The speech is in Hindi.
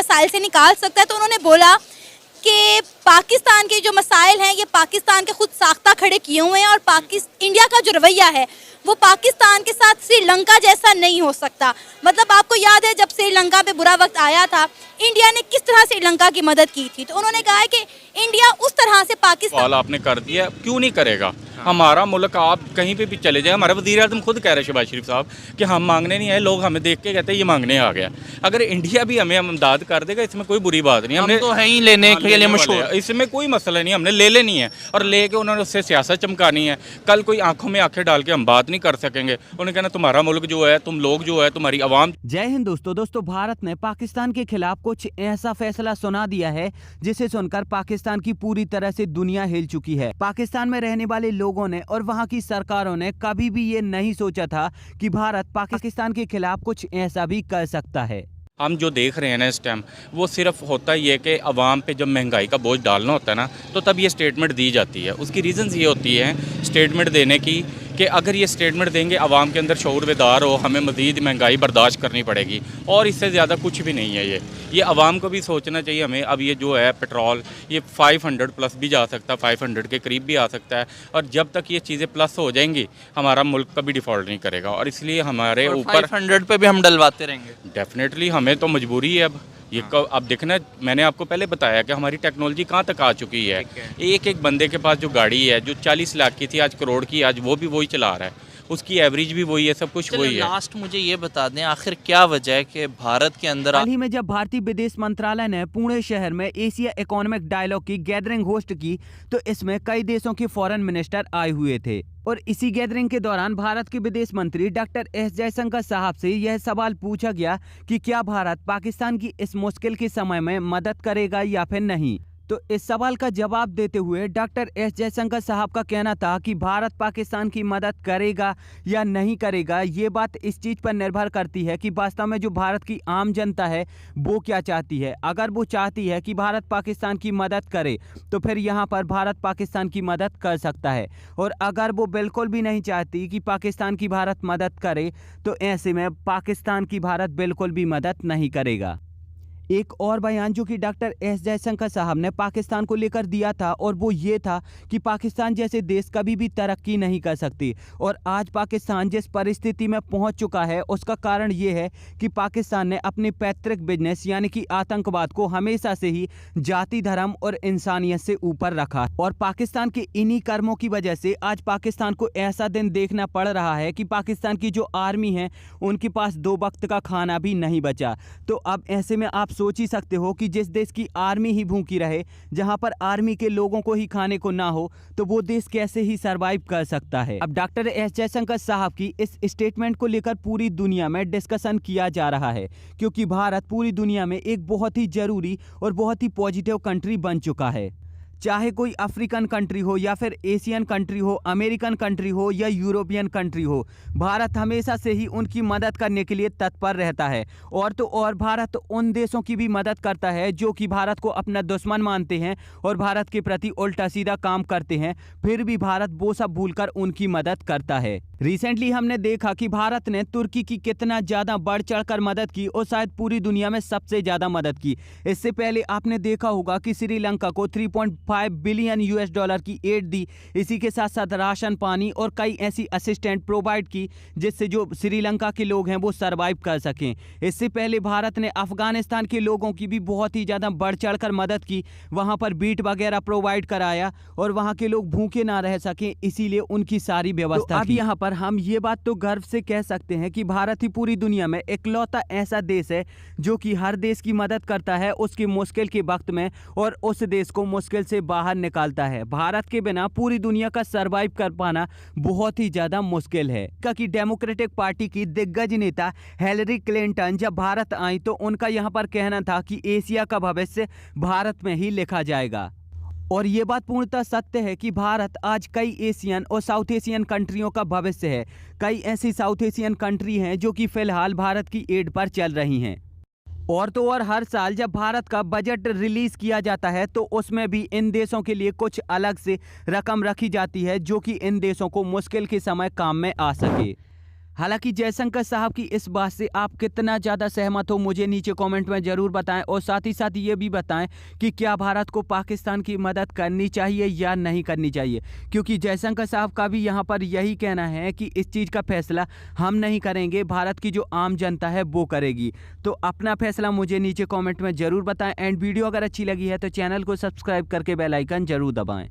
मसाइल से निकाल सकता है। तो उन्होंने बोला कि पाकिस्तान के जो मसाइल हैं ये पाकिस्तान के खुद साख्ता खड़े किए हुए हैं, और इंडिया का जो रवैया है वो पाकिस्तान के साथ श्रीलंका जैसा नहीं हो सकता। मतलब आपको याद है जब श्रीलंका पे बुरा वक्त आया था, इंडिया ने किस तरह श्रीलंका की मदद की थी। तो उन्होंने कहा है कि इंडिया उस तरह से पाकिस्तान आपने कर दिया, क्यों नहीं करेगा? हमारा मुल्क, आप कहीं पे भी चले जाए, हमारे वज़ीर आज़म खुद कह रहे हैं शहबाज शरीफ साहब कि हम मांगने नहीं आए, लोग हमें देख के कहते हैं ये मांगने आ गया। अगर इंडिया भी हमें इमदाद कर देगा इसमें कोई बुरी बात नहीं, हमने तो है ही लेने के लिए मशहूर, इसमें कोई मसला नहीं, हमने ले लेनी है और लेके उन्होंने उससे सियासत चमकानी है। कल कोई आंखों में आंखें डाल के हम बात नहीं कर सकेंगे, उन्हें कहना तुम्हारा मुल्क जो है, तुम लोग जो है, तुम्हारी आवाम। जय हिंद दोस्तों, भारत ने पाकिस्तान के खिलाफ कुछ ऐसा फैसला सुना दिया है जिसे सुनकर पाकिस्तान की पूरी तरह से दुनिया हिल चुकी है। पाकिस्तान में रहने वाले लोगों ने और वहां की सरकारों ने कभी भी ये नहीं सोचा था कि भारत पाकिस्तान के खिलाफ कुछ ऐसा भी कर सकता है। हम जो देख रहे हैं ना इस टाइम, वो सिर्फ होता ही है कि अवाम पे जब महंगाई का बोझ डालना होता है ना, तो तब ये स्टेटमेंट दी जाती है। उसकी रीज़न्स ये होती है स्टेटमेंट देने की कि अगर ये स्टेटमेंट देंगे अवाम के अंदर शऊर बेदार हो, हमें मज़ीद महंगाई बर्दाश्त करनी पड़ेगी, और इससे ज़्यादा कुछ भी नहीं है। ये अवाम को भी सोचना चाहिए हमें। अब ये जो है पेट्रोल, ये 500 प्लस भी जा सकता है, 500 के करीब भी आ सकता है, और जब तक ये चीज़ें प्लस हो जाएंगी हमारा मुल्क कभी डिफ़ॉल्ट नहीं करेगा। और इसलिए हमारे ऊपर 500 पे भी हम डलवाते रहेंगे। डेफिनेटली हमें तो मजबूरी है। अब देखना, मैंने आपको पहले बताया कि हमारी टेक्नोलॉजी कहाँ तक आ चुकी है। एक एक बंदे के पास जो गाड़ी है, जो 40 लाख की थी आज करोड़ की, आज वो भी वही चला रहा है, उसकी एवरेज भी वही है, सब कुछ वही है। लास्ट मुझे ये बता दें, आखिर क्या वजह है कि भारत के अंदर हाल ही में जब भारतीय विदेश मंत्रालय ने पुणे शहर में एशिया इकोनॉमिक डायलॉग की गैदरिंग होस्ट की, तो इसमें कई देशों के फॉरेन मिनिस्टर आए हुए थे। और इसी गैदरिंग के दौरान भारत के विदेश मंत्री डॉक्टर एस जयशंकर साहब से यह सवाल पूछा गया कि क्या भारत पाकिस्तान की इस मुश्किल के समय में मदद करेगा या फिर नहीं। तो इस सवाल का जवाब देते हुए डॉक्टर एस जयशंकर साहब का कहना था कि भारत पाकिस्तान की मदद करेगा या नहीं करेगा, ये बात इस चीज़ पर निर्भर करती है कि वास्तव में जो भारत की आम जनता है वो क्या चाहती है। अगर वो चाहती है कि भारत पाकिस्तान की मदद करे तो फिर यहाँ पर भारत पाकिस्तान की मदद कर सकता है, और अगर वो बिल्कुल भी नहीं चाहती कि पाकिस्तान की भारत मदद करे तो ऐसे में पाकिस्तान की भारत बिल्कुल भी मदद नहीं करेगा। एक और बयान जो कि डॉक्टर एस जयशंकर साहब ने पाकिस्तान को लेकर दिया था, और वो ये था कि पाकिस्तान जैसे देश कभी भी तरक्की नहीं कर सकती, और आज पाकिस्तान जिस परिस्थिति में पहुंच चुका है उसका कारण ये है कि पाकिस्तान ने अपने पैतृक बिजनेस यानी कि आतंकवाद को हमेशा से ही जाति, धर्म और इंसानियत से ऊपर रखा, और पाकिस्तान के इन्हीं कर्मों की वजह से आज पाकिस्तान को ऐसा दिन देखना पड़ रहा है कि पाकिस्तान की जो आर्मी है उनके पास 2 वक्त का खाना भी नहीं बचा। तो अब ऐसे में आप सोच ही सकते हो कि जिस देश की आर्मी ही भूखी रहे, जहां पर आर्मी के लोगों को ही खाने को ना हो, तो वो देश कैसे ही सरवाइव कर सकता है। अब डॉक्टर एस जयशंकर साहब की इस स्टेटमेंट को लेकर पूरी दुनिया में डिस्कशन किया जा रहा है, क्योंकि भारत पूरी दुनिया में एक बहुत ही जरूरी और बहुत ही पॉजिटिव कंट्री बन चुका है। चाहे कोई अफ्रीकन कंट्री हो या फिर एशियन कंट्री हो, अमेरिकन कंट्री हो या यूरोपियन कंट्री हो, भारत हमेशा से ही उनकी मदद करने के लिए तत्पर रहता है। और तो और भारत उन देशों की भी मदद करता है जो कि भारत को अपना दुश्मन मानते हैं और भारत के प्रति उल्टा सीधा काम करते हैं, फिर भी भारत वो सब भूलकर उनकी मदद करता है। रिसेंटली हमने देखा कि भारत ने तुर्की की कितना ज़्यादा बढ़ चढ़कर मदद की, और शायद पूरी दुनिया में सबसे ज़्यादा मदद की। इससे पहले आपने देखा होगा कि श्रीलंका को 3.5 बिलियन US$ की एड दी, इसी के साथ साथ राशन, पानी और कई ऐसी असिस्टेंट प्रोवाइड की जिससे जो श्रीलंका के लोग हैं वो सरवाइव कर सकें। इससे पहले भारत ने अफगानिस्तान के लोगों की भी बहुत ही ज़्यादा बढ़ चढ़कर मदद की, वहाँ पर बीट वगैरह प्रोवाइड कराया और वहाँ के लोग भूखे ना रह सकें, इसीलिए उनकी सारी व्यवस्था। अब यहाँ पर हम ये बात तो गर्व से कह सकते हैं कि भारत ही पूरी दुनिया में इकलौता ऐसा देश है जो कि हर देश की मदद करता है उसकी मुश्किल के वक्त में, और उस देश को मुश्किल से बाहर निकालता है। भारत के बिना पूरी दुनिया का सरवाइव कर पाना बहुत ही ज्यादा मुश्किल है। कि डेमोक्रेटिक पार्टी की दिग्गज नेता हिलरी क्लिंटन जब भारत आई तो उनका यहाँ पर कहना था कि एशिया का भविष्य भारत में ही लिखा जाएगा, और ये बात पूर्णतः सत्य है कि भारत आज कई एशियन और साउथ एशियन कंट्रियों का भविष्य है। कई ऐसी साउथ एशियन कंट्री हैं जो कि फिलहाल भारत की एड पर चल रही हैं। और तो और हर साल जब भारत का बजट रिलीज किया जाता है तो उसमें भी इन देशों के लिए कुछ अलग से रकम रखी जाती है जो कि इन देशों को मुश्किल के समय काम में आ सके। हालांकि जयशंकर साहब की इस बात से आप कितना ज़्यादा सहमत हो मुझे नीचे कमेंट में ज़रूर बताएं और साथ ही साथ ये भी बताएं कि क्या भारत को पाकिस्तान की मदद करनी चाहिए या नहीं करनी चाहिए, क्योंकि जयशंकर साहब का भी यहाँ पर यही कहना है कि इस चीज़ का फैसला हम नहीं करेंगे, भारत की जो आम जनता है वो करेगी। तो अपना फैसला मुझे नीचे कॉमेंट में ज़रूर बताएँ एंड वीडियो अगर अच्छी लगी है तो चैनल को सब्सक्राइब करके बेल आइकन ज़रूर दबाएँ।